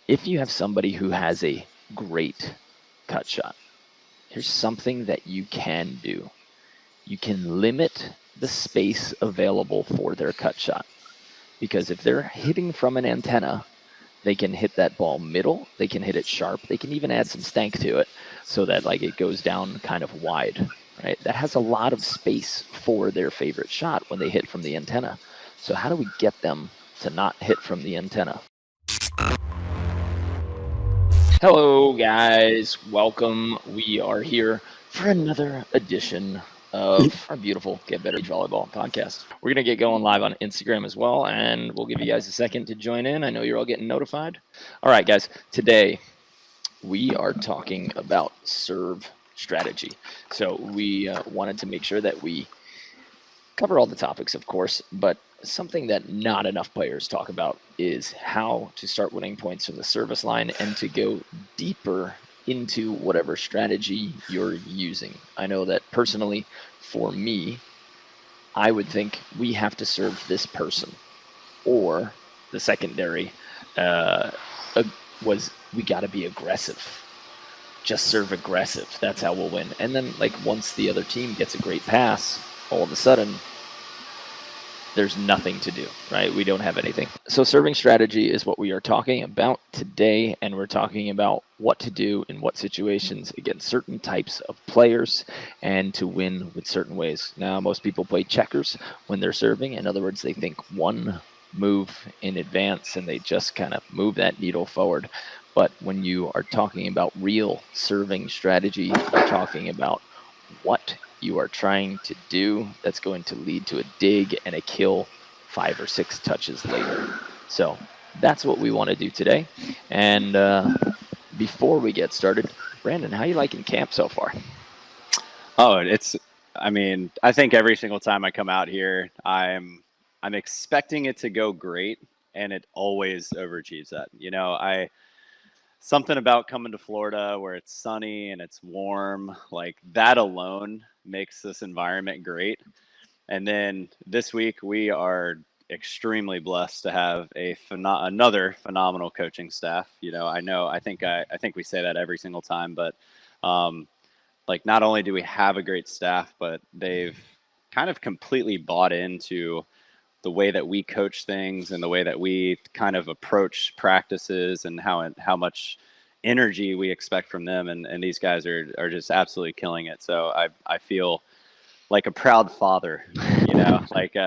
if you have somebody who has a great cut shot, here's something that you can do. You can limit the space available for their cut shot. Because if they're hitting from an antenna, they can hit that ball middle, they can hit it sharp, they can even add some stank to it so that like it goes down kind of wide, right? That has a lot of space for their favorite shot when they hit from the antenna. So how do we get them to not hit from the antenna? Hello guys, welcome. We are here for another edition of our beautiful Get Better Beach Volleyball podcast. We're going to get going live on Instagram as well, and we'll give you guys a second to join in. I know you're all getting notified. All right, guys, today we are talking about serve strategy. So we wanted to make sure that we cover all the topics, of course, but something that not enough players talk about is how to start winning points from the service line and to go deeper into whatever strategy you're using. I know that personally, for me, I would think we have to serve this person, or the secondary was we got to be aggressive. Just serve aggressive. That's how we'll win. And then, like, once the other team gets a great pass, all of a sudden, there's nothing to do, right? We don't have anything. So serving strategy is what we are talking about today, and we're talking about what to do in what situations against certain types of players and to win with certain ways. Now, most people play checkers when they're serving. In other words, they think one move in advance and they just kind of move that needle forward. But when you are talking about real serving strategy, you're talking about what you are trying to do that's going to lead to a dig and a kill 5 or 6 touches later. So that's what we want to do today. And before we get started, Brandon, how you liking camp so far? Oh, I think every single time I come out here, I'm expecting it to go great, and it always overachieves that. You know, something about coming to Florida where it's sunny and it's warm, like that alone makes this environment great. And then this week we are extremely blessed to have another phenomenal coaching staff. You know, I think we say that every single time, but like not only do we have a great staff, but they've kind of completely bought into the way that we coach things and the way that we kind of approach practices and how much energy we expect from them. And these guys are just absolutely killing it. So I feel like a proud father, you know, like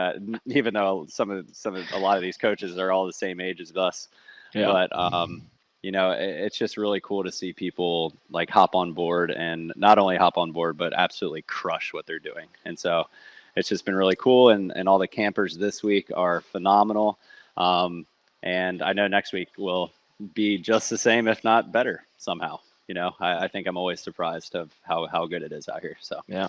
even though a lot of these coaches are all the same age as us, but you know, it's just really cool to see people like hop on board, and not only hop on board, but absolutely crush what they're doing. And so it's just been really cool, and all the campers this week are phenomenal. And I know next week will be just the same, if not better somehow. You know, I think I'm always surprised of how good it is out here. So yeah.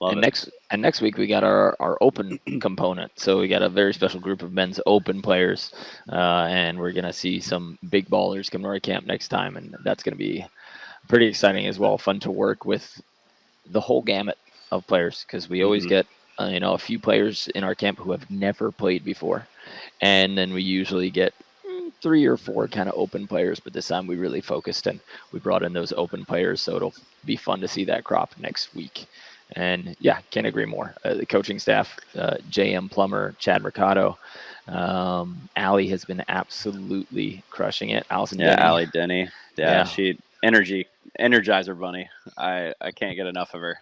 Love it. Next week we got our open component. So we got a very special group of men's open players, and we're gonna see some big ballers come to our camp next time, and that's gonna be pretty exciting as well. Fun to work with the whole gamut of players, because we always get a few players in our camp who have never played before, and then we usually get 3 or 4 kind of open players. But this time we really focused and we brought in those open players, so it'll be fun to see that crop next week. And yeah, can't agree more. The coaching staff, JM Plummer, Chad Mercado, Allie has been absolutely crushing it. Allison Denny. Allie Denny. Yeah, she Energizer Bunny. I can't get enough of her.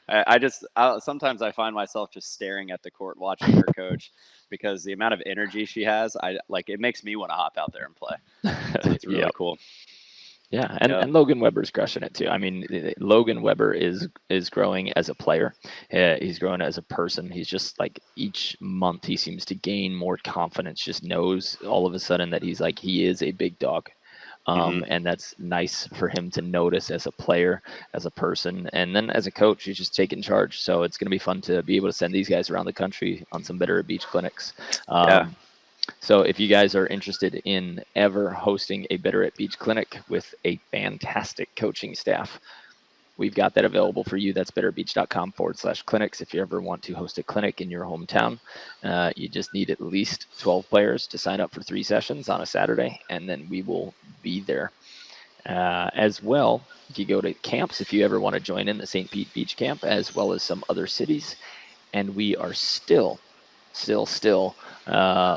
Sometimes I find myself just staring at the court watching her coach, because the amount of energy she has, it makes me want to hop out there and play. It's really cool. Yeah, and Logan Weber's crushing it too. I mean, Logan Weber is growing as a player. He's growing as a person. He's just like each month he seems to gain more confidence. Just knows all of a sudden that he is a big dog. And that's nice for him to notice as a player, as a person, and then as a coach, he's just taking charge. So it's going to be fun to be able to send these guys around the country on some Better at Beach clinics. So if you guys are interested in ever hosting a Better at Beach clinic with a fantastic coaching staff, we've got that available for you. That's betterbeach.com/clinics. If you ever want to host a clinic in your hometown, you just need at least 12 players to sign up for 3 sessions on a Saturday, and then we will be there. As well, you go to camps if you ever want to join in the St. Pete Beach Camp, as well as some other cities. And we are still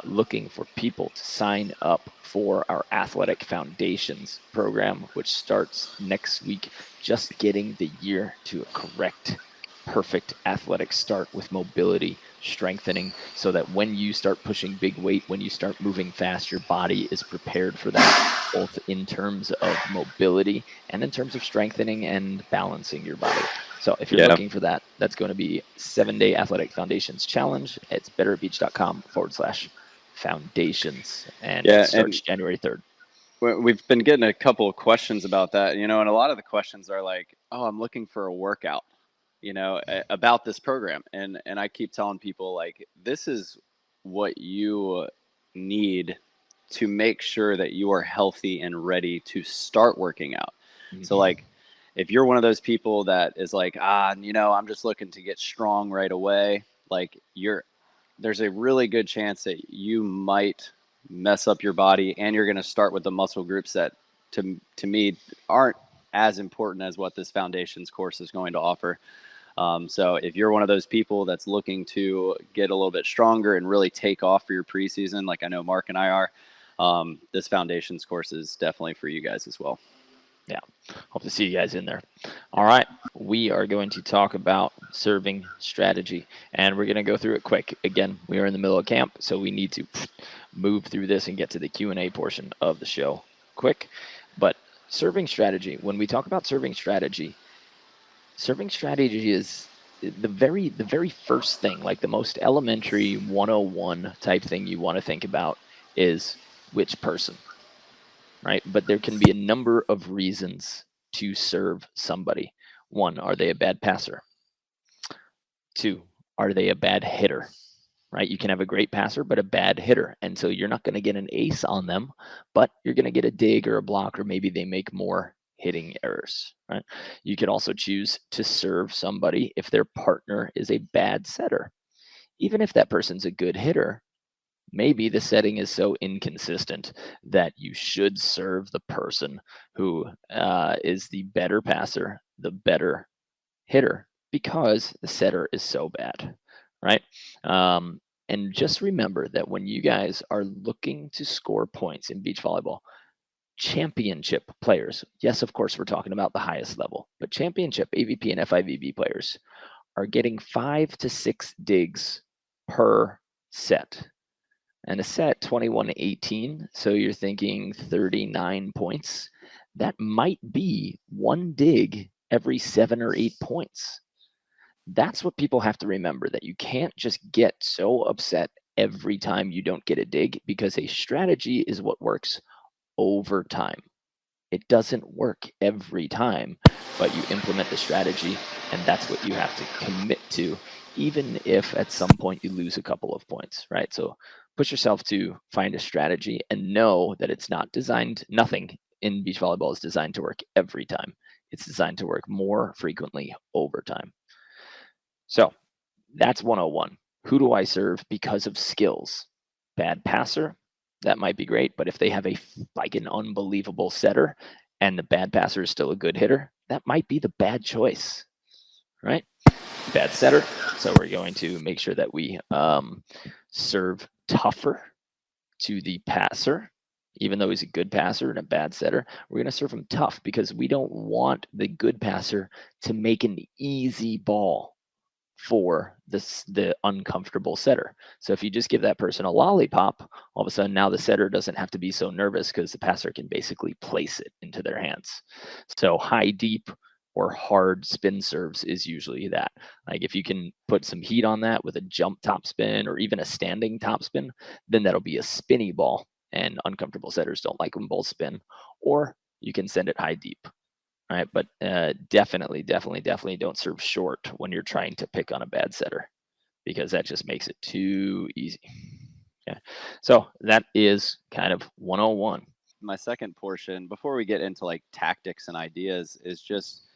looking for people to sign up for our Athletic Foundations program, which starts next week. Just getting the year to a correct, perfect athletic start with mobility, strengthening, so that when you start pushing big weight, when you start moving fast, your body is prepared for that, both in terms of mobility and in terms of strengthening and balancing your body. So if you're looking for that, that's going to be 7-day Athletic Foundations Challenge. It's betterbeach.com/foundations, and it starts January 3rd. We've been getting a couple of questions about that, and a lot of the questions are like, oh, I'm looking for a workout, about this program. And I keep telling people, like, this is what you need to make sure that you are healthy and ready to start working out. Mm-hmm. So, like, if you're one of those people that is like, I'm just looking to get strong right away, like, there's a really good chance that you might mess up your body, and you're going to start with the muscle groups that to me aren't as important as what this foundations course is going to offer. So if you're one of those people that's looking to get a little bit stronger and really take off for your preseason, like I know Mark and I are, this foundations course is definitely for you guys as well. Yeah, hope to see you guys in there. All right, we are going to talk about serving strategy, and we're going to go through it quick. Again, we are in the middle of camp, so we need to move through this and get to the Q&A portion of the show quick. But serving strategy, when we talk about serving strategy is the very first thing, like the most elementary 101 type thing you want to think about is which person. Right? But there can be a number of reasons to serve somebody. 1, are they a bad passer? 2, are they a bad hitter? Right? You can have a great passer, but a bad hitter. And so you're not going to get an ace on them, but you're going to get a dig or a block, or maybe they make more hitting errors. Right? You could also choose to serve somebody if their partner is a bad setter. Even if that person's a good hitter, maybe the setting is so inconsistent that you should serve the person who is the better passer, the better hitter, because the setter is so bad, right? And just remember that when you guys are looking to score points in beach volleyball, championship players, yes, of course, we're talking about the highest level, but championship AVP and FIVB players are getting 5 to 6 digs per set. And a set 21-18, so you're thinking 39 points. That might be 1 dig every 7 or 8 points. That's what people have to remember, that you can't just get so upset every time you don't get a dig, because a strategy is what works over time. It doesn't work every time, but you implement the strategy, and that's what you have to commit to, even if at some point you lose a couple of points, right? So push yourself to find a strategy and know that it's not designed, nothing in beach volleyball is designed to work every time. It's designed to work more frequently over time. So that's 101. Who do I serve because of skills? Bad passer, that might be great, but if they have an unbelievable setter and the bad passer is still a good hitter, that might be the bad choice, right? Bad setter, so we're going to make sure that we serve tougher to the passer. Even though he's a good passer and a bad setter, we're going to serve him tough, because we don't want the good passer to make an easy ball for the uncomfortable setter. So if you just give that person a lollipop, all of a sudden now the setter doesn't have to be so nervous, because the passer can basically place it into their hands. So high deep or hard spin serves is usually that. Like if you can put some heat on that with a jump top spin or even a standing top spin, then that'll be a spinny ball, and uncomfortable setters don't like when balls spin. Or you can send it high deep. Right, but definitely don't serve short when you're trying to pick on a bad setter, because that just makes it too easy. Okay, so that is kind of 101. My second portion, before we get into like tactics and ideas, is just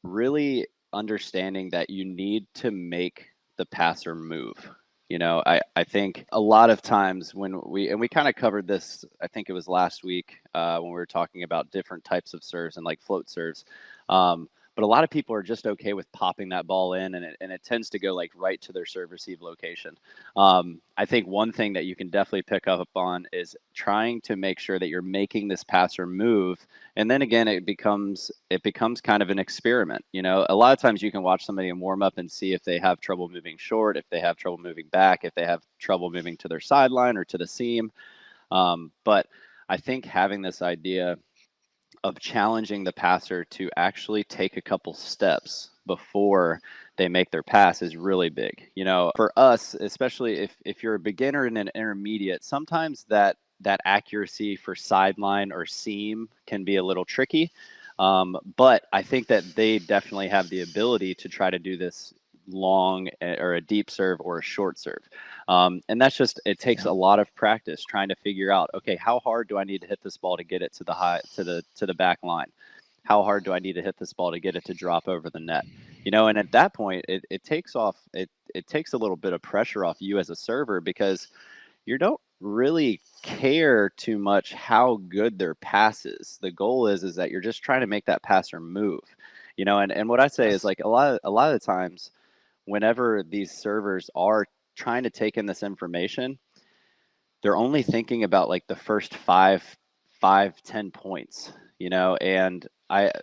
really understanding that you need to make the passer move. I think a lot of times when we kind of covered this, I think it was last week when we were talking about different types of serves and like float serves. But a lot of people are just okay with popping that ball in, and it tends to go like right to their serve receive location. I think one thing that you can definitely pick up on is trying to make sure that you're making this passer move, and then again it becomes kind of an experiment. A lot of times you can watch somebody in warm up and see if they have trouble moving short, if they have trouble moving back, if they have trouble moving to their sideline or to the seam. But I think having this idea of challenging the passer to actually take a couple steps before they make their pass is really big. For us, especially if you're a beginner and an intermediate, sometimes that accuracy for sideline or seam can be a little tricky. But I think that they definitely have the ability to try to do this long or a deep serve or a short serve. And that's just, it takes a lot of practice trying to figure out, okay, how hard do I need to hit this ball to get it to the back line? How hard do I need to hit this ball to get it to drop over the net? And at that point, it takes a little bit of pressure off you as a server, because you don't really care too much how good their pass is. The goal is that you're just trying to make that passer move. And what I say is, like, a lot of the times whenever these servers are trying to take in this information, they're only thinking about like the first 10 points, and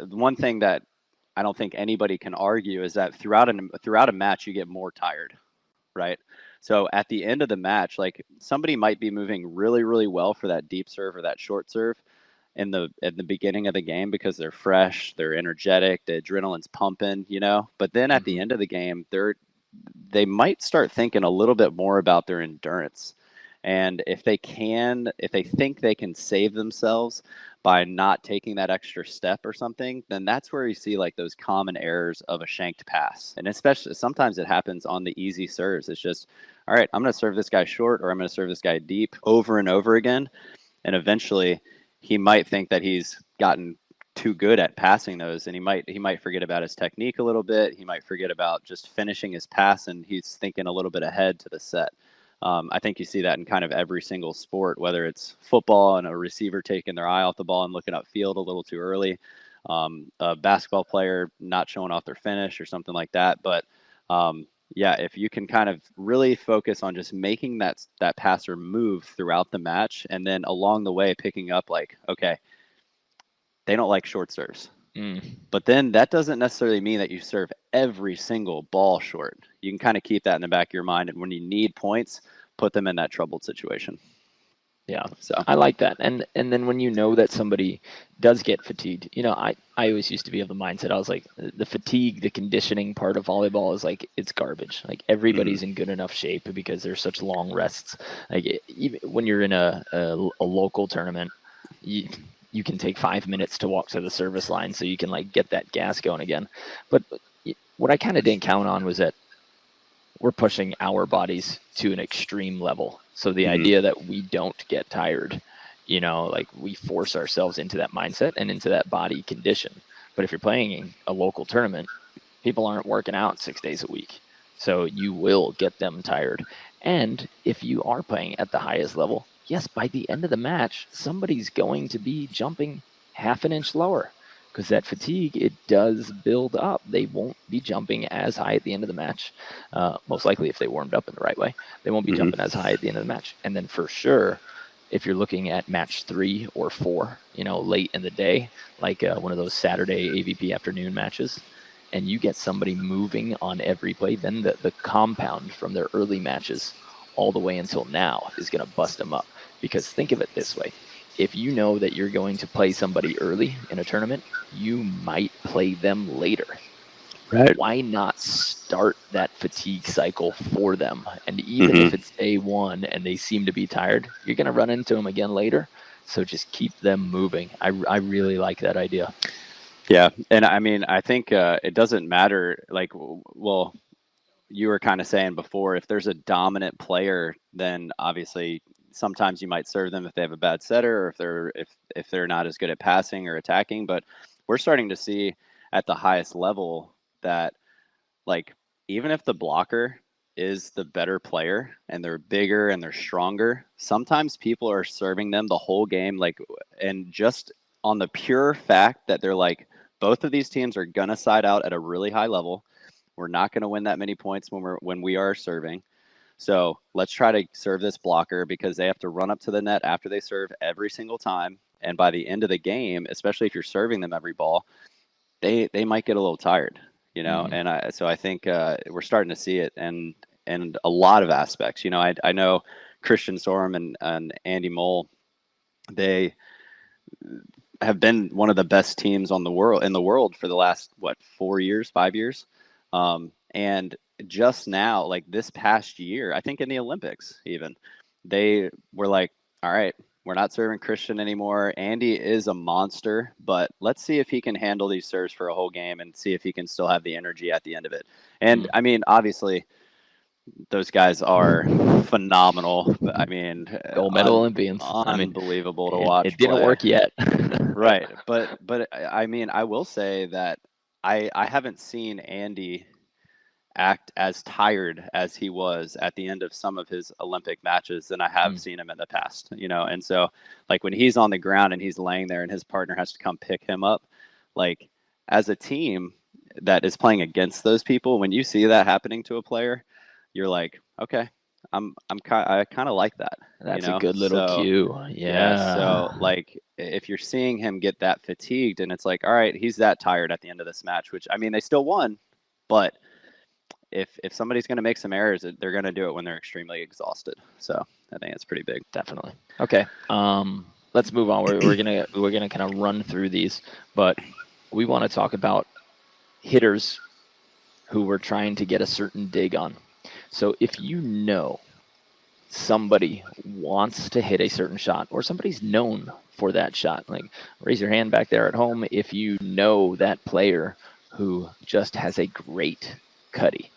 one thing that I don't think anybody can argue is that throughout a match, you get more tired, right? So at the end of the match, like, somebody might be moving really, really well for that deep serve or that short serve at the beginning of the game because they're fresh, they're energetic, the adrenaline's pumping, But then at the end of the game, they might start thinking a little bit more about their endurance. And if they think they can save themselves by not taking that extra step or something, then that's where you see like those common errors of a shanked pass. And especially sometimes it happens on the easy serves. It's just, all right, I'm going to serve this guy short, or I'm going to serve this guy deep over and over again. And eventually he might think that he's gotten too good at passing those, and he might forget about his technique a little bit. He might forget about just finishing his pass, and he's thinking a little bit ahead to the set. I think you see that in kind of every single sport, whether it's football and a receiver taking their eye off the ball and looking upfield a little too early, a basketball player not showing off their finish or something like that. But yeah, if you can kind of really focus on just making that passer move throughout the match, and then along the way picking up like, okay, they don't like short serves. But then that doesn't necessarily mean that you serve every single ball short. You can kind of keep that in the back of your mind, and when you need points, put them in that troubled situation. Yeah, so I like that. And then when you know that somebody does get fatigued, I always used to be of the mindset, I was like, the fatigue, the conditioning part of volleyball is like, it's garbage. Like, everybody's in good enough shape because there's such long rests. Like, even when you're in a local tournament, you can take 5 minutes to walk to the service line so you can like get that gas going again. But what I kind of didn't count on was that we're pushing our bodies to an extreme level. So the idea that we don't get tired, like, we force ourselves into that mindset and into that body condition. But if you're playing a local tournament, people aren't working out 6 days a week. So you will get them tired. And if you are playing at the highest level, yes, by the end of the match, somebody's going to be jumping half an inch lower, because that fatigue, it does build up. They won't be jumping as high at the end of the match. Most likely, if they warmed up in the right way, they won't be jumping as high at the end of the match. And then for sure, if you're looking at match 3 or 4, late in the day, like one of those Saturday AVP afternoon matches, and you get somebody moving on every play, then the compound from their early matches all the way until now is going to bust them up. Because think of it this way. If you know that you're going to play somebody early in a tournament, you might play them later. Right. Why not start that fatigue cycle for them? And even if it's day one and they seem to be tired, you're going to run into them again later. So just keep them moving. I really like that idea. Yeah. And I mean, I think it doesn't matter. Like, well, you were kind of saying before, if there's a dominant player, then obviously sometimes you might serve them if they have a bad setter, or if they're not as good at passing or attacking. But we're starting to see, at the highest level that, like, even if the blocker is the better player and they're bigger and they're stronger, sometimes people are serving them the whole game, like, and just on the pure fact that they're like, both of these teams are gonna side out at a really high level. We're not gonna win that many points when we are serving. So let's try to serve this blocker because they have to run up to the net after they serve every single time. And by the end of the game, especially if you're serving them every ball, they might get a little tired, And I think we're starting to see it, and a lot of aspects. I know Christian Storm and Andy Mole, they have been one of the best teams in the world for the last 4 years, 5 years, and just now, like this past year, I think in the Olympics, even they were like, all right, we're not serving Christian anymore. Andy is a monster, but let's see if he can handle these serves for a whole game and see if he can still have the energy at the end of it. And I mean, obviously, those guys are phenomenal. I mean, Gold medal Olympians. Unbelievable to watch. It didn't work yet. Right. But I mean, I will say that I haven't seen Andy act as tired as he was at the end of some of his Olympic matches than I have seen him in the past, And so, like, when he's on the ground and he's laying there and his partner has to come pick him up, like, as a team that is playing against those people, when you see that happening to a player, you're like, okay, I kind of like that. That's a good little cue. Yeah. So, like, if you're seeing him get that fatigued and it's like, all right, he's that tired at the end of this match, which, I mean, they still won, but if somebody's going to make some errors, they're going to do it when they're extremely exhausted. So I think it's pretty big. Definitely. Okay. Let's move on. We're gonna kind of run through these, but we want to talk about hitters who we're trying to get a certain dig on. So if you know somebody wants to hit a certain shot, or somebody's known for that shot, like, raise your hand back there at home if you know that player who just has a great cutty,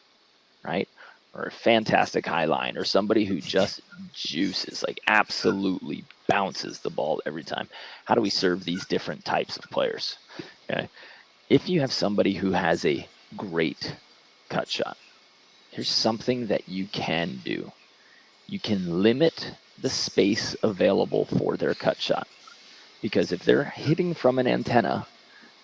right? Or a fantastic high line, or somebody who just juices, like absolutely bounces the ball every time. How do we serve these different types of players? Okay. If you have somebody who has a great cut shot, here's something that you can do. You can limit the space available for their cut shot. Because if they're hitting from an antenna,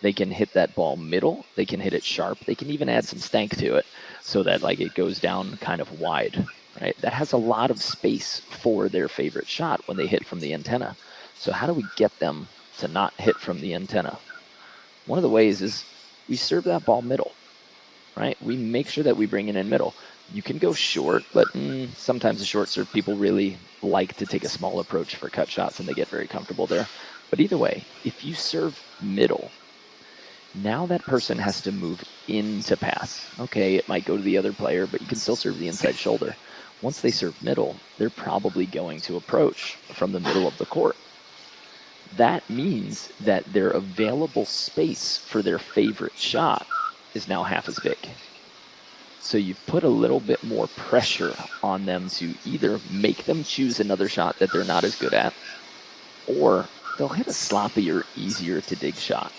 they can hit that ball middle, they can hit it sharp, they can even add some stank to it so that, like, it goes down kind of wide, right? That has a lot of space for their favorite shot when they hit from the antenna. So how do we get them to not hit from the antenna? One of the ways is we serve that ball middle, right? We make sure that we bring it in middle. You can go short, but sometimes the short serve people really like to take a small approach for cut shots, and they get very comfortable there. But either way, if you serve middle, now that person has to move into pass. Okay, it might go to the other player, but you can still serve the inside shoulder. Once they serve middle, they're probably going to approach from the middle of the court. That means that their available space for their favorite shot is now half as big. So you've put a little bit more pressure on them to either make them choose another shot that they're not as good at, or they'll hit a sloppier, easier to dig shot.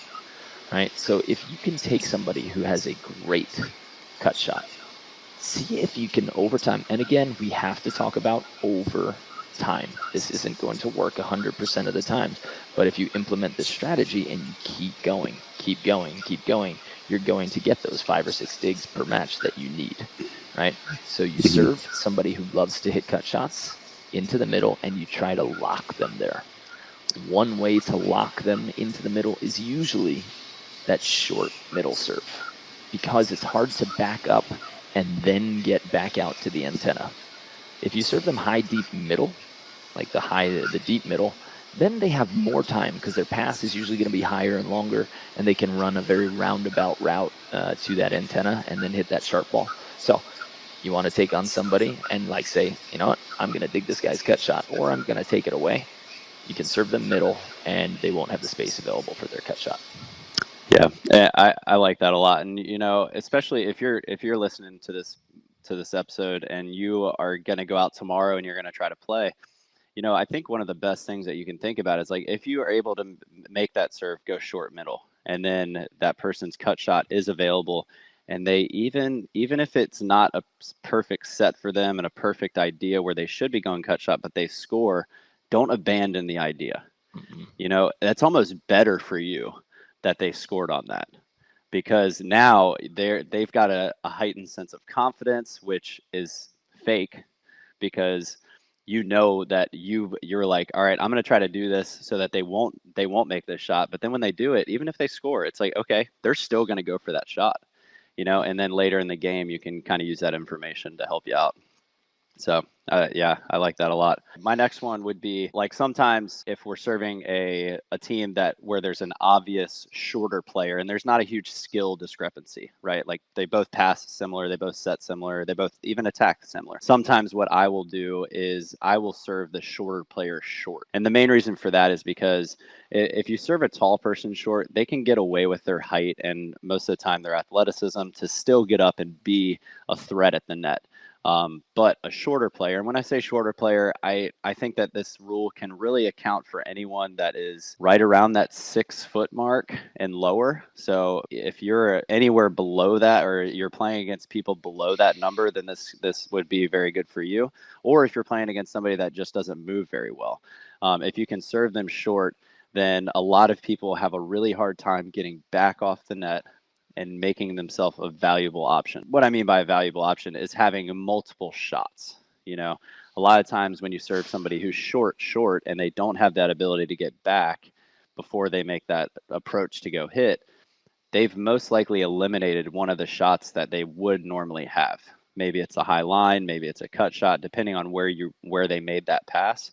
Right? So if you can take somebody who has a great cut shot, see if you can overtime. And again, we have to talk about overtime. This isn't going to work 100% of the time. But if you implement this strategy and you keep going, you're going to get those 5 or 6 digs per match that you need. Right? So you serve somebody who loves to hit cut shots into the middle, and you try to lock them there. One way to lock them into the middle is usually that short middle serve, because it's hard to back up and then get back out to the antenna. If you serve them high, deep, middle, like the deep middle, then they have more time because their pass is usually going to be higher and longer, and they can run a very roundabout route to that antenna and then hit that sharp ball. So you want to take on somebody and, like, say, you know what, I'm going to dig this guy's cut shot, or I'm going to take it away. You can serve them middle, and they won't have the space available for their cut shot. Yeah, I like that a lot, and especially if you're listening to this episode and you are going to go out tomorrow and you're going to try to play, I think one of the best things that you can think about is, like, if you are able to make that serve go short middle, and then that person's cut shot is available, and they even if it's not a perfect set for them and a perfect idea where they should be going cut shot, but they score, don't abandon the idea. Mhm. You know, that's almost better for you that they scored on that, because now they've got a heightened sense of confidence, which is fake, because you know that you're like, all right, I'm going to try to do this so that they won't make this shot. But then when they do it, even if they score, it's like, okay, they're still going to go for that shot, you know. And then later in the game, you can kind of use that information to help you out. So yeah, I like that a lot. My next one would be like, sometimes if we're serving a team that where there's an obvious shorter player and there's not a huge skill discrepancy, right? Like they both pass similar, they both set similar, they both even attack similar. Sometimes what I will do is I will serve the shorter player short. And the main reason for that is because if you serve a tall person short, they can get away with their height and most of the time their athleticism to still get up and be a threat at the net. But a shorter player, and when I say shorter player, I think that this rule can really account for anyone that is right around that 6 foot mark and lower. So if you're anywhere below that, or you're playing against people below that number, then this would be very good for you. Or if you're playing against somebody that just doesn't move very well, if you can serve them short, then a lot of people have a really hard time getting back off the net and making themselves a valuable option. What I mean by a valuable option is having multiple shots. You know, a lot of times when you serve somebody who's short, and they don't have that ability to get back before they make that approach to go hit, they've most likely eliminated one of the shots that they would normally have. Maybe it's a high line, maybe it's a cut shot, depending on where they made that pass.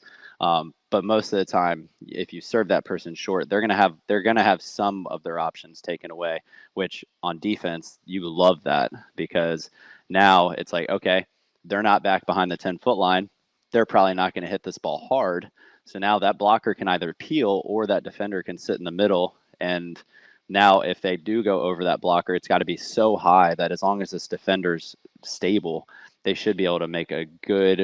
But most of the time, if you serve that person short, they're gonna have some of their options taken away. Which on defense, you love that, because now it's like, okay, they're not back behind the 10-foot line. They're probably not going to hit this ball hard. So now that blocker can either peel, or that defender can sit in the middle. And now if they do go over that blocker, it's got to be so high that as long as this defender's stable, they should be able to make a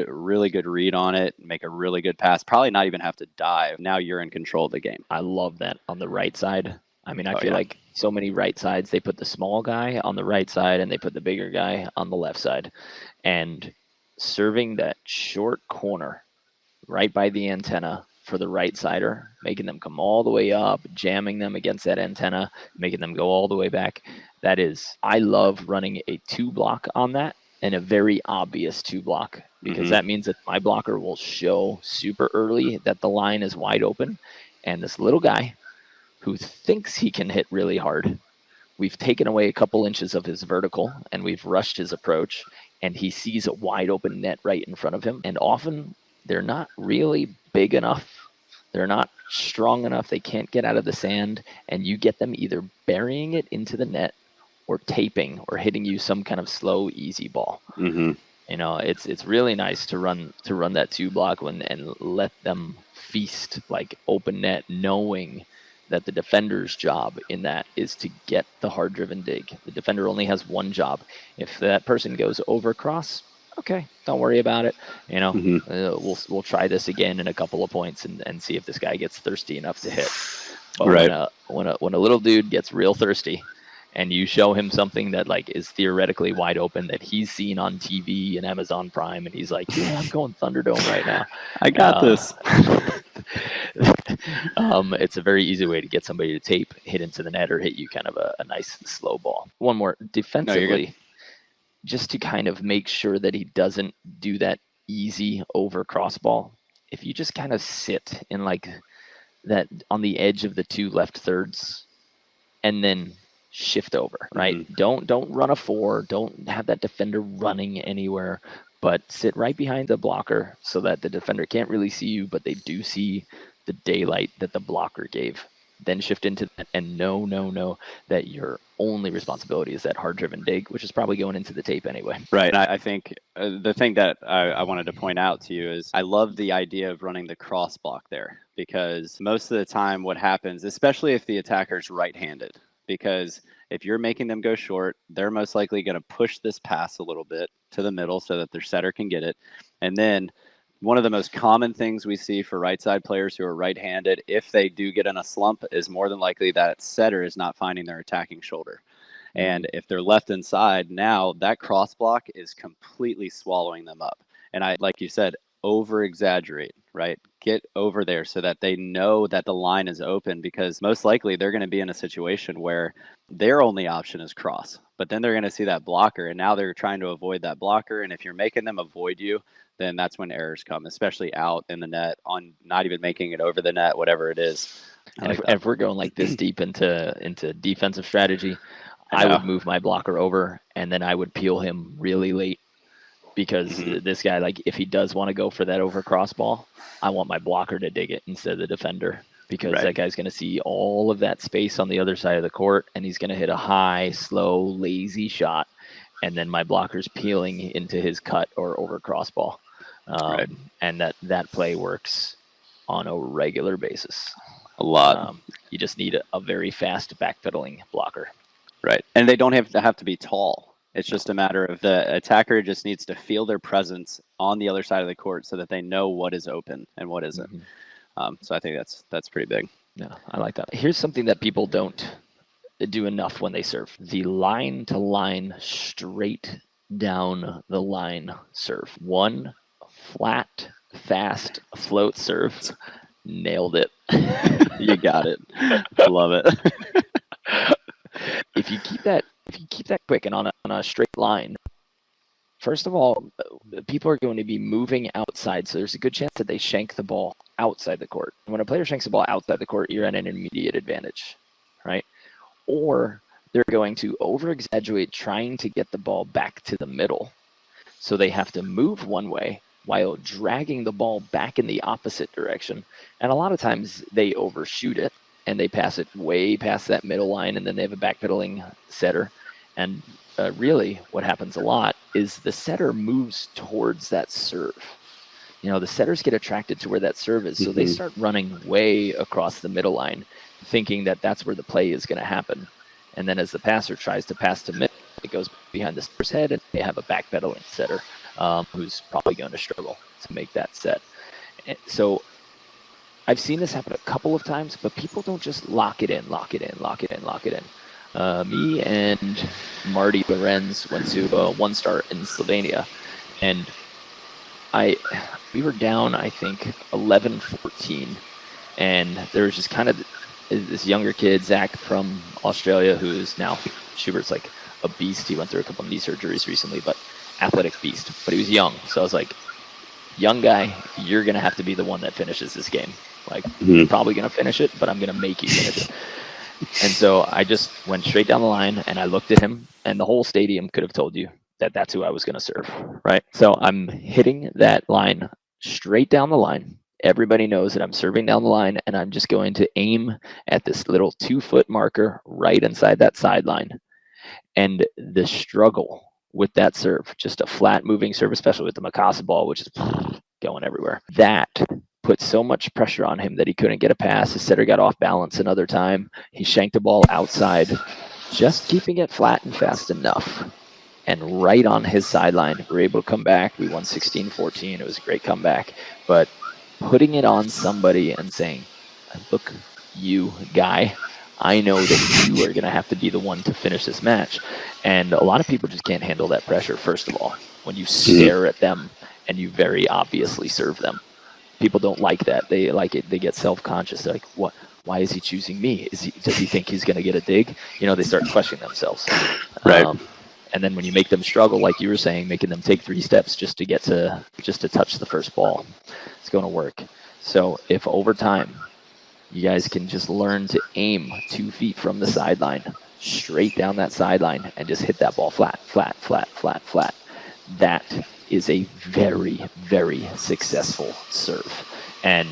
really good read on it, make a really good pass, probably not even have to dive. Now you're in control of the game. I love that on the right side. I mean, I Oh, feel yeah. like so many right sides, they put the small guy on the right side and they put the bigger guy on the left side. And serving that short corner right by the antenna for the right sider, making them come all the way up, jamming them against that antenna, making them go all the way back. That is, I love running a 2-block on that, and a very obvious 2-block, because that means that my blocker will show super early that the line is wide open. And this little guy who thinks he can hit really hard, we've taken away a couple inches of his vertical and we've rushed his approach, and he sees a wide open net right in front of him. And often they're not really big enough. They're not strong enough. They can't get out of the sand, and you get them either burying it into the net or taping or hitting you some kind of slow, easy ball. Mm-hmm. You know, it's really nice to run that 2-block and let them feast like open net, knowing that the defender's job in that is to get the hard driven dig. The defender only has one job. If that person goes over cross, okay, don't worry about it. You know, we'll try this again in a couple of points and see if this guy gets thirsty enough to hit. But Right. when a little dude gets real thirsty, and you show him something that like is theoretically wide open that he's seen on TV and Amazon Prime, and he's like, yeah, I'm going Thunderdome right now. I got this. It's a very easy way to get somebody to tape, hit into the net, or hit you kind of a nice slow ball. One more defensively, just to kind of make sure that he doesn't do that easy over cross ball. If you just kind of sit in like that on the edge of the 2 left thirds, and then shift over, right? Don't run a 4. Don't have that defender running anywhere, but sit right behind the blocker so that the defender can't really see you, but they do see the daylight that the blocker gave. Then shift into that and know that your only responsibility is that hard-driven dig, which is probably going into the tape anyway. Right. And I think the thing that I wanted to point out to you is I love the idea of running the cross block there, because most of the time what happens, especially if the attacker's right-handed, because if you're making them go short, they're most likely going to push this pass a little bit to the middle so that their setter can get it. And then one of the most common things we see for right side players who are right-handed, if they do get in a slump, is more than likely that setter is not finding their attacking shoulder. And if they're left inside, now that cross block is completely swallowing them up. And I, like you said, over exaggerate, right? Get over there so that they know that the line is open, because most likely they're going to be in a situation where their only option is cross, but then they're going to see that blocker, and now they're trying to avoid that blocker. And if you're making them avoid you, then that's when errors come, especially out in the net, on not even making it over the net, whatever it is. And if we're going like this deep into defensive strategy, I would move my blocker over, and then I would peel him really late, because this guy, like, if he does want to go for that over cross ball, I want my blocker to dig it instead of the defender, because that guy's going to see all of that space on the other side of the court, and he's going to hit a high, slow, lazy shot, and then my blocker's peeling into his cut or over cross ball. And that play works on a regular basis. A lot. You just need a very fast backpedaling blocker. Right. And they don't have to be tall. It's just a matter of the attacker just needs to feel their presence on the other side of the court so that they know what is open and what isn't. So I think that's pretty big. Yeah, I like that. Here's something that people don't do enough when they serve: the line to line, straight down the line serve. One flat, fast float serve. Nailed it. You got it. I love it. If you keep that quick and on a straight line, first of all, people are going to be moving outside, so there's a good chance that they shank the ball outside the court. And when a player shanks the ball outside the court, you're at an immediate advantage, right? Or they're going to over-exaggerate trying to get the ball back to the middle, so they have to move one way while dragging the ball back in the opposite direction. And a lot of times they overshoot it, and they pass it way past that middle line, and then they have a backpedaling setter. And really what happens a lot is the setter moves towards that serve. You know, the setters get attracted to where that serve is, so they start running way across the middle line, thinking that that's where the play is going to happen. And then as the passer tries to pass to mid, it goes behind the setter's head, and they have a backpedaling setter who's probably going to struggle to make that set. And so I've seen this happen a couple of times, but people don't just lock it in. Me and Marty Lorenz went to One Star in Slovenia, and we were down, I think, 11-14, and there was just kind of this younger kid, Zach from Australia, who is now, Schubert's like a beast. He went through a couple of knee surgeries recently, but athletic beast. But he was young, so I was like, young guy, you're going to have to be the one that finishes this game. Like, you're probably going to finish it, but I'm going to make you finish it. And so I just went straight down the line, and I looked at him, and the whole stadium could have told you that that's who I was going to serve, right? So I'm hitting that line straight down the line. Everybody knows that I'm serving down the line, and I'm just going to aim at this little 2-foot marker right inside that sideline. And the struggle with that serve, just a flat moving serve, especially with the Mikasa ball, which is going everywhere, that put so much pressure on him that he couldn't get a pass. His setter got off balance another time. He shanked the ball outside, just keeping it flat and fast enough. And right on his sideline, we were able to come back. We won 16-14. It was a great comeback. But putting it on somebody and saying, look, you guy, I know that you are going to have to be the one to finish this match. And a lot of people just can't handle that pressure, first of all, when you stare at them and you very obviously serve them. People don't like that. They like it. They get self-conscious. They're like, what? Why is he choosing me? Does he think he's going to get a dig? You know, they start questioning themselves. Right. And then when you make them struggle, like you were saying, making them take 3 steps just to touch the first ball, it's going to work. So if over time you guys can just learn to aim 2 feet from the sideline, straight down that sideline, and just hit that ball flat, that is a very, very successful serve. And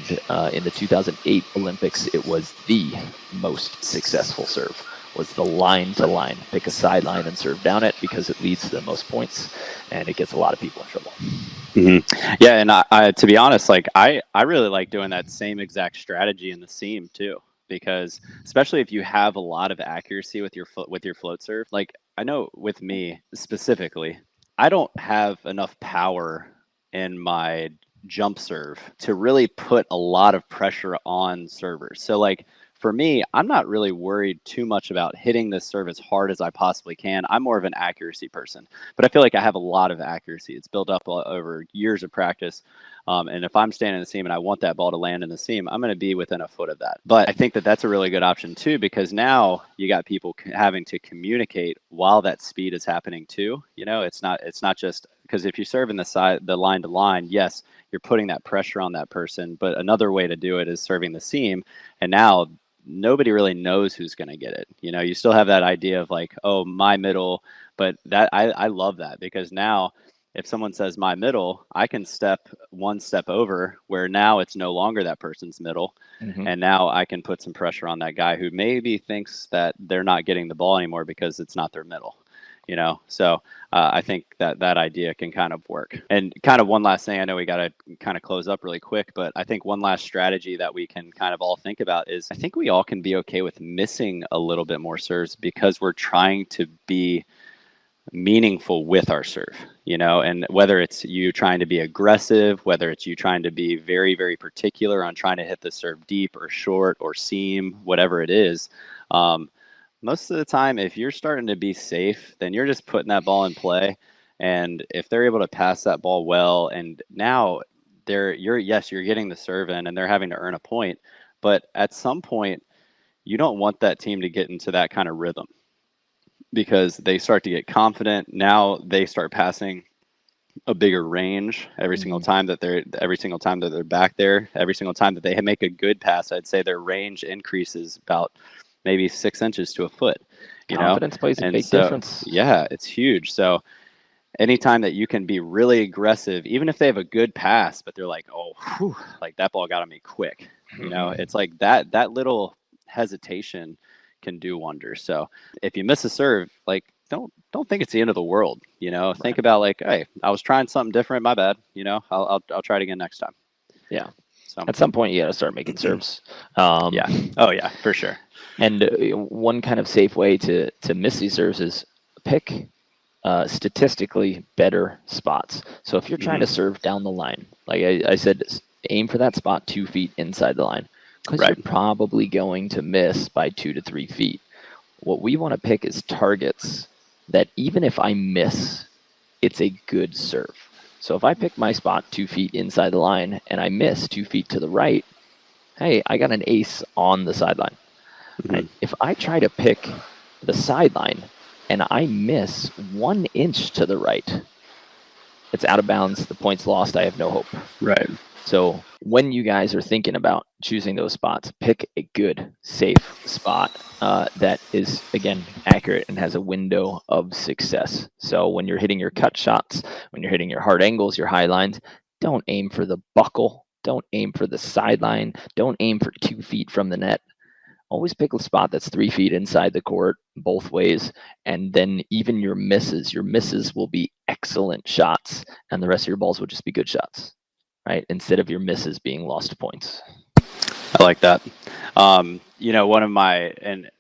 in the 2008 Olympics, it was the most successful serve, was the line to line. Pick a sideline and serve down it, because it leads to the most points and it gets a lot of people in trouble. Yeah, and I to be honest, like I really like doing that same exact strategy in the seam too, because especially if you have a lot of accuracy with your float serve. Like, I know with me specifically, I don't have enough power in my jump serve to really put a lot of pressure on servers. So like for me, I'm not really worried too much about hitting this serve as hard as I possibly can. I'm more of an accuracy person, but I feel like I have a lot of accuracy. It's built up over years of practice. And if I'm standing in the seam and I want that ball to land in the seam, I'm going to be within a foot of that. But I think that that's a really good option too, because now you got people having to communicate while that speed is happening too. You know, it's not just because if you serve in the line to line, yes, you're putting that pressure on that person. But another way to do it is serving the seam. And now nobody really knows who's going to get it. You know, you still have that idea of like, oh, my middle, but that I love that because now if someone says my middle, I can step one step over where now it's no longer that person's middle. Mm-hmm. And now I can put some pressure on that guy who maybe thinks that they're not getting the ball anymore because it's not their middle. You know, so I think that idea can kind of work. And kind of one last thing, I know we got to kind of close up really quick, but I think one last strategy that we can kind of all think about is I think we all can be okay with missing a little bit more serves because we're trying to be meaningful with our serve, you know, and whether it's you trying to be aggressive, whether it's you trying to be very, very particular on trying to hit the serve deep or short or seam, whatever it is. Most of the time, if you're starting to be safe, then you're just putting that ball in play. And if they're able to pass that ball well, and now you're getting the serve in and they're having to earn a point. But at some point, you don't want that team to get into that kind of rhythm because they start to get confident. Now they start passing a bigger range every single time that they're back there. Every single time that they make a good pass, I'd say their range increases about maybe 6 inches to a foot. Confidence plays a big difference. Yeah, it's huge. So anytime that you can be really aggressive, even if they have a good pass, but they're like, oh, whew, like that ball got on me quick. You know, it's like that little hesitation can do wonders. So if you miss a serve, like don't think it's the end of the world. You know, Right. think about like, hey, I was trying something different. My bad. You know, I'll try it again next time. Yeah. So At some point, you got to start making serves. yeah. Oh yeah, for sure. And one kind of safe way to miss these serves is pick statistically better spots. So if you're trying to serve down the line, like I said, aim for that spot 2 feet inside the line because Right. you're probably going to miss by 2 to 3 feet. What we want to pick is targets that even if I miss, it's a good serve. So if I pick my spot 2 feet inside the line and I miss 2 feet to the right, hey, I got an ace on the sideline. Right? If I try to pick the sideline and I miss 1 inch to the right, it's out of bounds. The point's lost. I have no hope. Right. So when you guys are thinking about choosing those spots, pick a good, safe spot that is, again, accurate and has a window of success. So when you're hitting your cut shots, when you're hitting your hard angles, your high lines, don't aim for the buckle. Don't aim for the sideline. Don't aim for 2 feet from the net. Always pick a spot that's 3 feet inside the court both ways. And then even your misses will be excellent shots. And the rest of your balls will just be good shots. Right, instead of your misses being lost points. I like that. You know, one of my and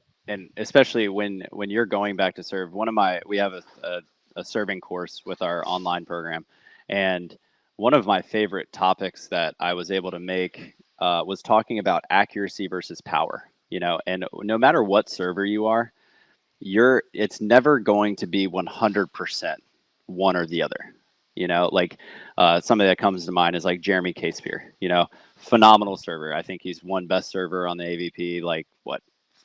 especially when you're going back to serve, we have a serving course with our online program, and one of my favorite topics that I was able to make was talking about accuracy versus power. You know, and no matter what server you are, it's never going to be 100% one or the other. You know, like somebody that comes to mind is like Jeremy Casepier, you know, phenomenal server. I think he's won best server on the AVP, like what,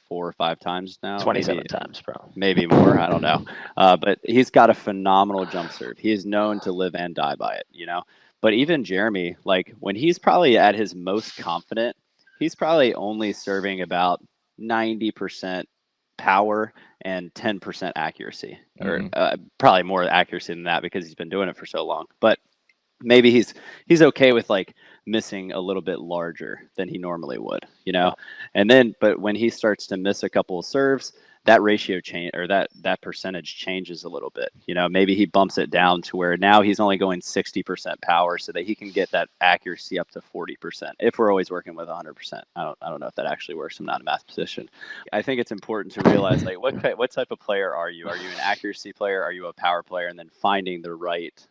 4 or 5 times now? 27 times, bro. Maybe more. I don't know. But he's got a phenomenal jump serve. He is known to live and die by it, you know. But even Jeremy, like when he's probably at his most confident, he's probably only serving about 90% power and 10% accuracy, or probably more accuracy than that because he's been doing it for so long. But maybe he's okay with like missing a little bit larger than he normally would, you know. And then, but when he starts to miss a couple of serves, that ratio change, or that percentage changes a little bit. You know, maybe he bumps it down to where now he's only going 60% power so that he can get that accuracy up to 40%. If we're always working with 100%, I don't know if that actually works. I'm not a mathematician. I think it's important to realize like what type of player are you? Are you an accuracy player? Are you a power player? And then finding the right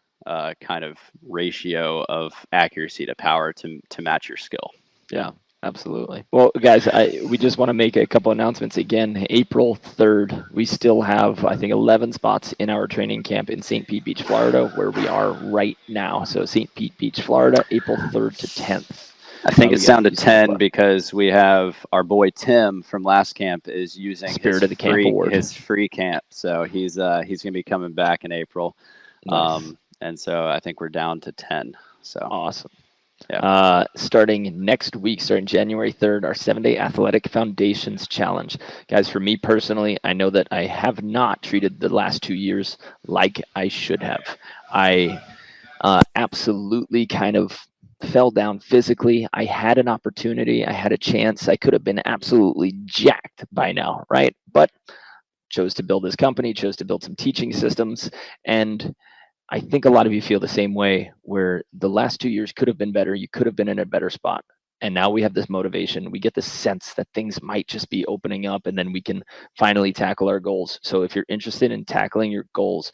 kind of ratio of accuracy to power to match your skill. Yeah, absolutely. Well, guys, we just want to make a couple announcements again. April 3rd, we still have, I think, 11 spots in our training camp in St. Pete Beach, Florida, where we are right now. So St. Pete Beach, Florida, April 3rd to 10th. I think it's down to 10 because we have our boy Tim from last camp is using Spirit of the Camp Award. his free camp. So he's going to be coming back in April. Nice. And so I think we're down to 10. So awesome. Yeah. Starting next week, starting January 3rd, our 7-day Athletic Foundations Challenge. Guys, for me personally, I know that I have not treated the last 2 years like I should have. I absolutely kind of fell down physically. I had an opportunity. I had a chance. I could have been absolutely jacked by now, right? But chose to build this company, chose to build some teaching systems, and I think a lot of you feel the same way, where the last 2 years could have been better. You could have been in a better spot. And now we have this motivation. We get the sense that things might just be opening up, and then we can finally tackle our goals. So if you're interested in tackling your goals,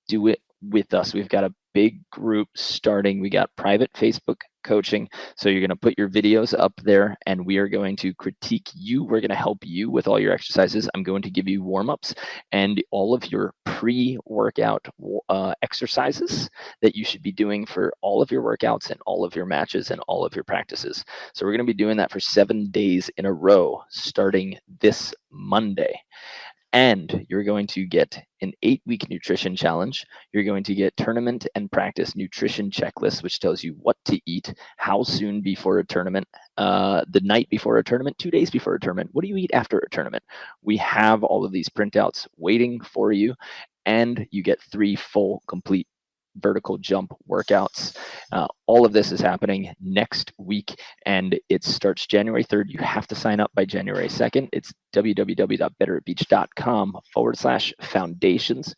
do it with us. We've got a big group starting. We got private Facebook coaching. So you're going to put your videos up there, and we are going to critique you. We're going to help you with all your exercises. I'm going to give you warm-ups and all of your pre-workout exercises that you should be doing for all of your workouts and all of your matches and all of your practices. So we're going to be doing that for 7 days in a row starting this Monday. And you're going to get an 8-week nutrition challenge. You're going to get tournament and practice nutrition checklists, which tells you what to eat, how soon before a tournament, the night before a tournament, 2 days before a tournament. What do you eat after a tournament? We have all of these printouts waiting for you, and you get 3 full, complete vertical jump workouts. All of this is happening next week, and it starts January 3rd. You have to sign up by January 2nd. It's www.betteratbeach.com/foundations.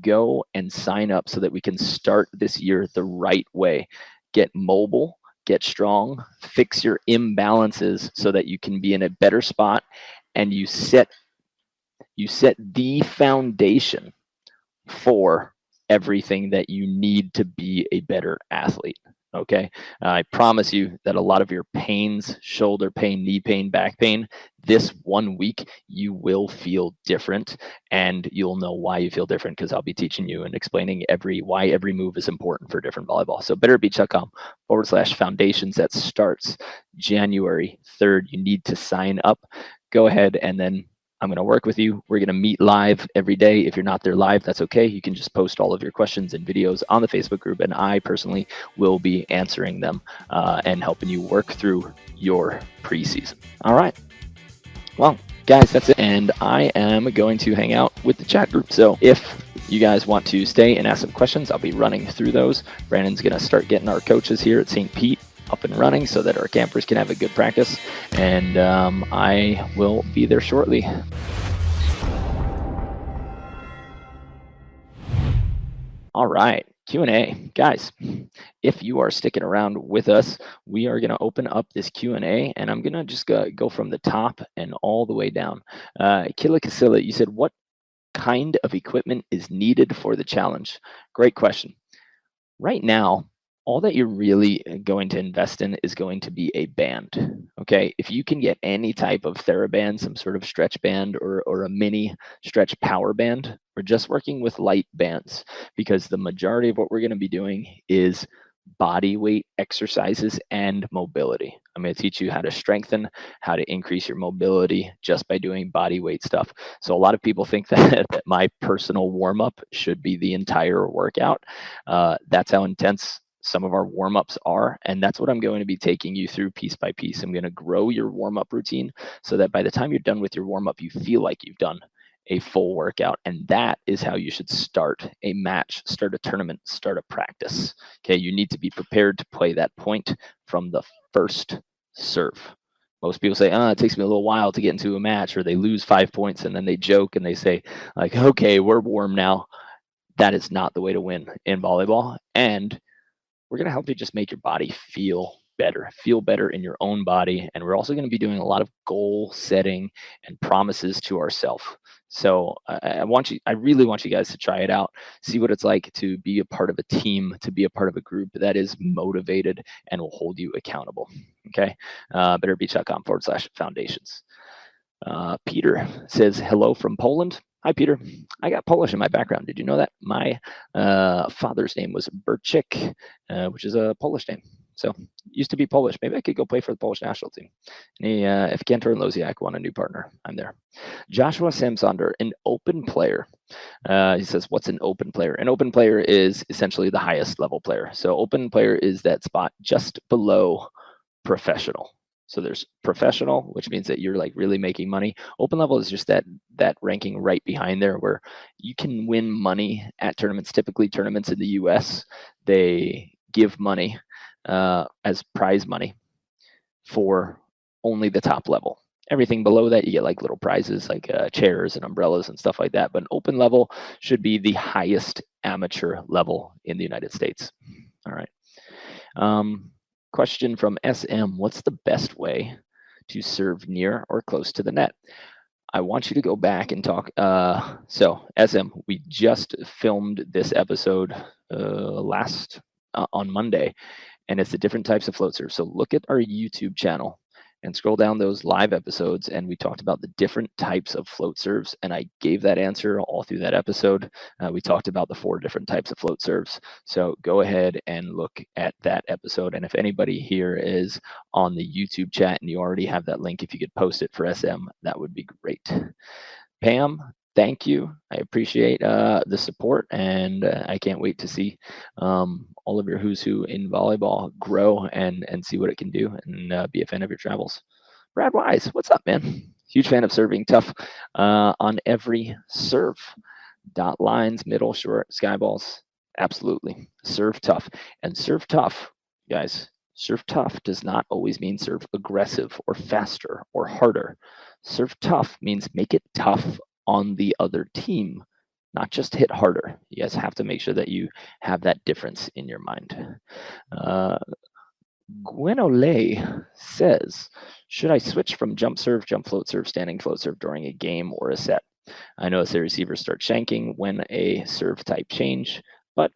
Go and sign up so that we can start this year the right way. Get mobile, get strong, fix your imbalances so that you can be in a better spot, and you set the foundation for everything that you need to be a better athlete. Okay. I promise you that a lot of your pains, shoulder pain, knee pain, back pain, this 1 week, you will feel different, and you'll know why you feel different, because I'll be teaching you and explaining why every move is important for different volleyball. So betteratbeach.com/foundations. That starts January 3rd. You need to sign up. Go ahead, and then I'm going to work with you. We're going to meet live every day. If you're not there live, that's okay. You can just post all of your questions and videos on the Facebook group, and I personally will be answering them and helping you work through your preseason. All right. Well, guys, that's it. And I am going to hang out with the chat group. So if you guys want to stay and ask some questions, I'll be running through those. Brandon's going to start getting our coaches here at St. Pete up and running so that our campers can have a good practice, and I will be there shortly. All right, Q&A. Guys, if you are sticking around with us, we are going to open up this Q&A, and I'm going to just go from the top and all the way down. Killa Casilla, you said, what kind of equipment is needed for the challenge? Great question. Right now, all that you're really going to invest in is going to be a band. Okay, if you can get any type of TheraBand, some sort of stretch band, or a mini stretch power band, we're just working with light bands, because the majority of what we're going to be doing is body weight exercises and mobility. I'm going to teach you how to strengthen, how to increase your mobility just by doing body weight stuff. So a lot of people think that my personal warm-up should be the entire workout. That's how intense some of our warm-ups are, and that's what I'm going to be taking you through piece by piece. I'm going to grow your warm-up routine so that by the time you're done with your warm-up, you feel like you've done a full workout, and that is how you should start a match, start a tournament, start a practice. Okay, you need to be prepared to play that point from the first serve. Most people say, it takes me a little while to get into a match, or they lose 5 points and then they joke and they say, like, okay, we're warm now. That is not the way to win in volleyball, and we're going to help you just make your body feel better in your own body. And we're also going to be doing a lot of goal setting and promises to ourselves. So I really want you guys to try it out, see what it's like to be a part of a team, to be a part of a group that is motivated and will hold you accountable. Okay, betterbeach.com/foundations. Peter says hello from Poland. Hi, Peter. I got Polish in my background. Did you know that? My father's name was Burczyk, which is a Polish name. So used to be Polish. Maybe I could go play for the Polish national team. If Kantor and Loziak want a new partner, I'm there. Joshua Samsonder, an open player. He says, what's an open player? An open player is essentially the highest level player. So open player is that spot just below professional. So there's professional, which means that you're like really making money. Open level is just that ranking right behind there where you can win money at tournaments. Typically tournaments in the US, they give money as prize money for only the top level. Everything below that, you get like little prizes like chairs and umbrellas and stuff like that. But an open level should be the highest amateur level in the United States. All right. Question from SM. What's the best way to serve near or close to the net? I want you to go back and talk. So SM, we just filmed this episode on Monday, and it's the different types of float serve. So look at our YouTube channel and scroll down those live episodes, and we talked about the different types of float serves, and I gave that answer all through that episode. We talked about the 4 different types of float serves. So go ahead and look at that episode, and if anybody here is on the YouTube chat and you already have that link, if you could post it for SM, that would be great. Pam, thank you. I appreciate the support, and I can't wait to see all of your who's who in volleyball grow and see what it can do, and be a fan of your travels. Brad Wise, what's up, man? Huge fan of serving tough on every serve. Dot lines, middle, short, sky balls. Absolutely. Serve tough. And serve tough, guys, serve tough does not always mean serve aggressive or faster or harder. Serve tough means make it tough on the other team, not just hit harder. You guys have to make sure that you have that difference in your mind. Gwenole says, should I switch from jump serve, jump float serve, standing float serve during a game or a set? I notice the receivers start shanking when a serve type change, but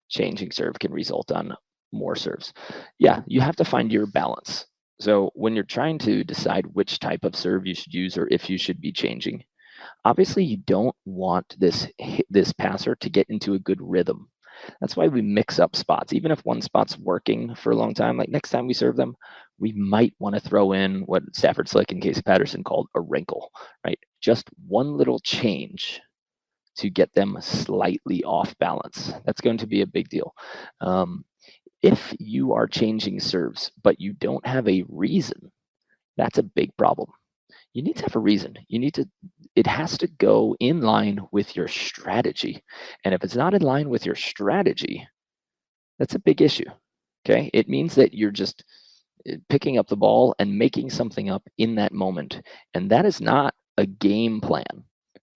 changing serve can result on more serves. Yeah, you have to find your balance. So when you're trying to decide which type of serve you should use or if you should be changing, obviously you don't want this passer to get into a good rhythm. That's why we mix up spots. Even if one spot's working for a long time, like next time we serve them, we might want to throw in what Stafford Slick and Casey Patterson called a wrinkle, right? Just one little change to get them slightly off balance. That's going to be a big deal. If you are changing serves, but you don't have a reason, that's a big problem. You need to have a reason. It has to go in line with your strategy. And if it's not in line with your strategy, that's a big issue. Okay. It means that you're just picking up the ball and making something up in that moment. And that is not a game plan.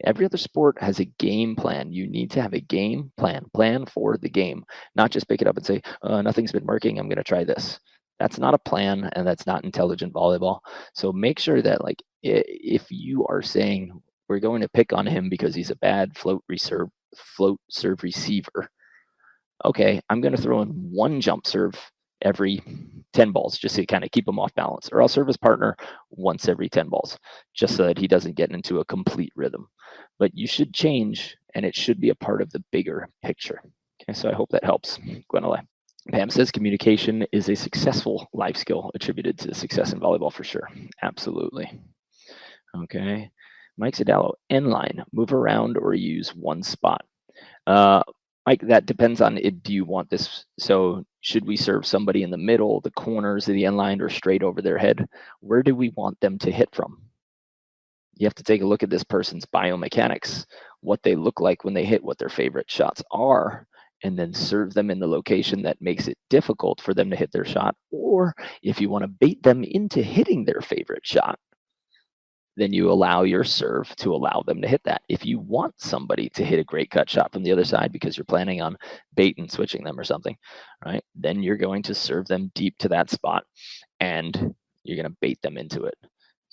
Every other sport has a game plan. You need to have a game plan for the game, not just pick it up and say, nothing's been working, I'm going to try this. That's not a plan, and that's not intelligent volleyball. So make sure that, like, if you are saying we're going to pick on him because he's a bad float serve receiver, okay, I'm going to throw in one jump serve every 10 balls just to kind of keep him off balance, or I'll serve his partner once every 10 balls just so that he doesn't get into a complete rhythm. But you should change, and it should be a part of the bigger picture. Okay, so I hope that helps, Gwenole. Pam says communication is a successful life skill attributed to success in volleyball for sure. Absolutely. Okay. Mike Zadalo, end line, move around or use one spot. Mike, that depends on it. Do you want this? So should we serve somebody in the middle, the corners of the end line, or straight over their head? Where do we want them to hit from? You have to take a look at this person's biomechanics, what they look like when they hit, what their favorite shots are, and then serve them in the location that makes it difficult for them to hit their shot. Or if you want to bait them into hitting their favorite shot, then you allow your serve to allow them to hit that. If you want somebody to hit a great cut shot from the other side because you're planning on bait and switching them or something, right? Then you're going to serve them deep to that spot and you're going to bait them into it.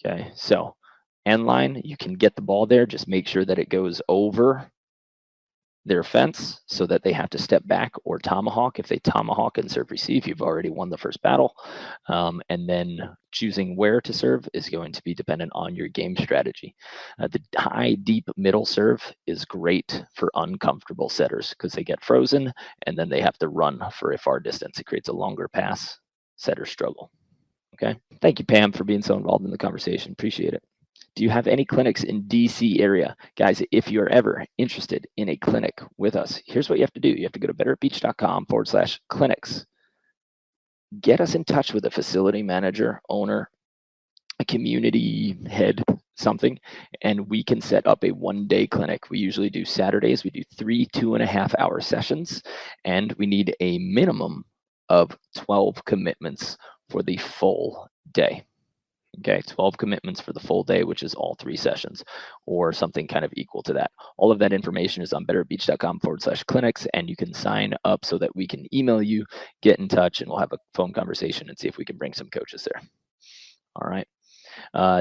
Okay. So end line, you can get the ball there. Just make sure that it goes over their fence so that they have to step back or tomahawk. If they tomahawk and serve receive, you've already won the first battle. And then choosing where to serve is going to be dependent on your game strategy. The high, deep middle serve is great for uncomfortable setters because they get frozen and then they have to run for a far distance. It creates a longer pass. Setters struggle. Okay. Thank you, Pam, for being so involved in the conversation. Appreciate it. Do you have any clinics in DC area? Guys, if you're ever interested in a clinic with us, here's what you have to do. You have to go to betteratbeach.com/clinics. Get us in touch with a facility manager, owner, a community head, something, and we can set up a one-day clinic. We usually do Saturdays. We do 3 2.5-hour sessions, and we need a minimum of 12 commitments for the full day. Okay, 12 commitments for the full day, which is all 3 sessions or something kind of equal to that. All of that information is on betteratbeach.com/clinics, and you can sign up so that we can email you, get in touch, and we'll have a phone conversation and see if we can bring some coaches there. All right.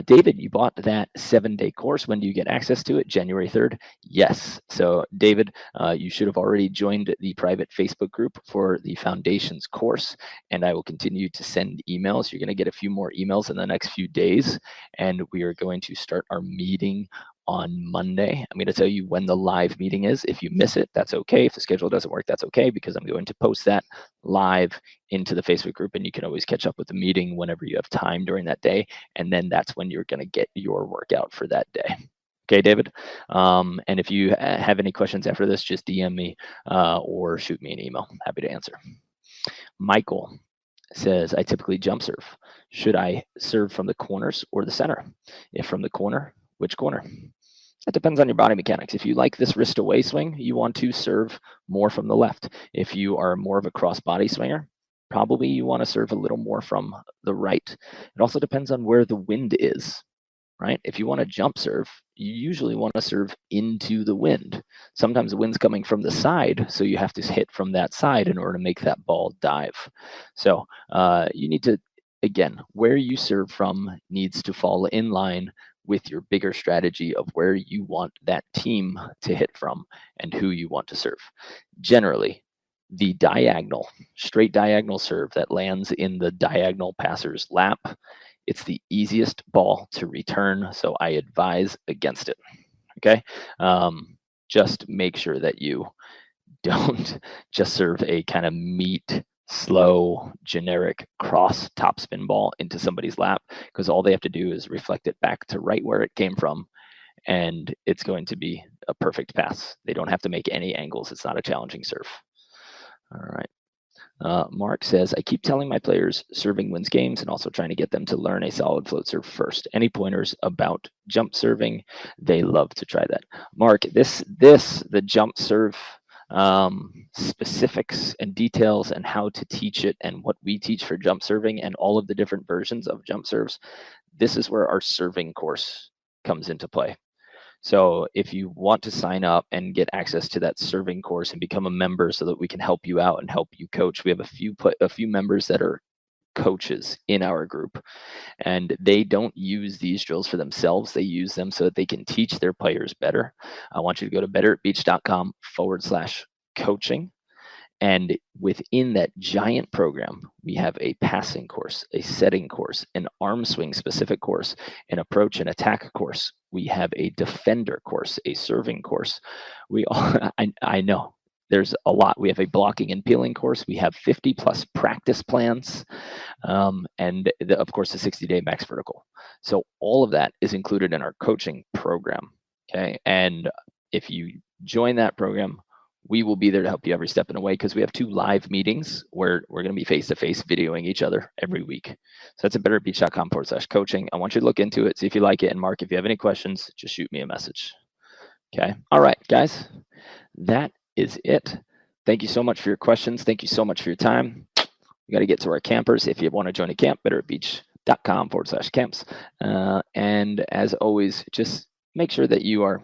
David, you bought that 7-day course. When do you get access to it? January 3rd? Yes. So David, you should have already joined the private Facebook group for the Foundations course, and I will continue to send emails. You're going to get a few more emails in the next few days, and we are going to start our meeting on Monday. I'm going to tell you when the live meeting is. If you miss it, that's okay. If the schedule doesn't work, that's okay, because I'm going to post that live into the Facebook group, and you can always catch up with the meeting whenever you have time during that day. And then that's when you're going to get your workout for that day. Okay, David? And if you have any questions after this, just DM me or shoot me an email. Happy to answer. Michael says, I typically jump serve. Should I serve from the corners or the center? If from the corner, which corner? That depends on your body mechanics. If you like this wrist away swing, you want to serve more from the left. If you are more of a cross body swinger, probably you want to serve a little more from the right. It also depends on where the wind is, right? If you want to jump serve, you usually want to serve into the wind. Sometimes the wind's coming from the side, so you have to hit from that side in order to make that ball dive. So you need to, again, where you serve from needs to fall in line with your bigger strategy of where you want that team to hit from and who you want to serve. Generally, the diagonal, straight diagonal serve that lands in the diagonal passer's lap, it's the easiest ball to return, so I advise against it, okay? Just make sure that you don't just serve a kind of meat, slow, generic cross topspin ball into somebody's lap, because all they have to do is reflect it back to right where it came from, and it's going to be a perfect pass. They don't have to make any angles. It's not a challenging serve. All right. Mark says, I keep telling my players serving wins games and also trying to get them to learn a solid float serve first. Any pointers about jump serving? They love to try that. Mark, the jump serve specifics and details and how to teach it and what we teach for jump serving and all of the different versions of jump serves, this is where our serving course comes into play. So if you want to sign up and get access to that serving course and become a member so that we can help you out and help you coach, we have a few members that are coaches in our group, and they don't use these drills for themselves. They use them so that they can teach their players better. I want you to go to betteratbeach.com/coaching. And within that giant program, we have a passing course, a setting course, an arm swing specific course, an approach and attack course. We have a defender course, a serving course. I know there's a lot. We have a blocking and peeling course. We have 50 plus practice plans. And of course, the 60-day max vertical. So all of that is included in our coaching program. Okay. And if you join that program, we will be there to help you every step in the way, because we have 2 live meetings where we're going to be face-to-face videoing each other every week. So that's at betteratbeach.com/coaching. I want you to look into it, see if you like it. And Mark, if you have any questions, just shoot me a message. Okay. All right, guys, that is it. Thank you so much for your questions. Thank you so much for your time. We got to get to our campers. If you want to join a camp, betteratbeach.com/camps. And as always, just make sure that you are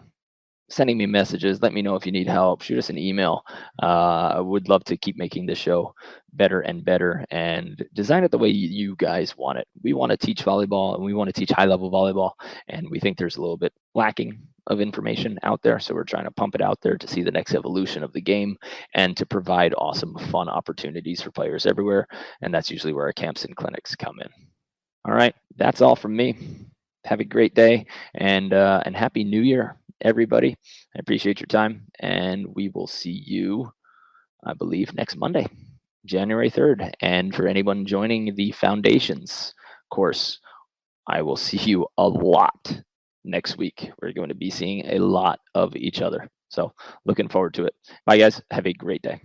sending me messages. Let me know if you need help. Shoot us an email. I would love to keep making the show better and better and design it the way you guys want it. We want to teach volleyball and we want to teach high level volleyball. And we think there's a little bit lacking of information out there. So we're trying to pump it out there to see the next evolution of the game and to provide awesome, fun opportunities for players everywhere. And that's usually where our camps and clinics come in. All right. That's all from me. Have a great day and happy New Year, everybody. I appreciate your time, and we will see you, I believe, next Monday, January 3rd. And for anyone joining the Foundations course, I will see you a lot next week. We're going to be seeing a lot of each other. So looking forward to it. Bye, guys. Have a great day.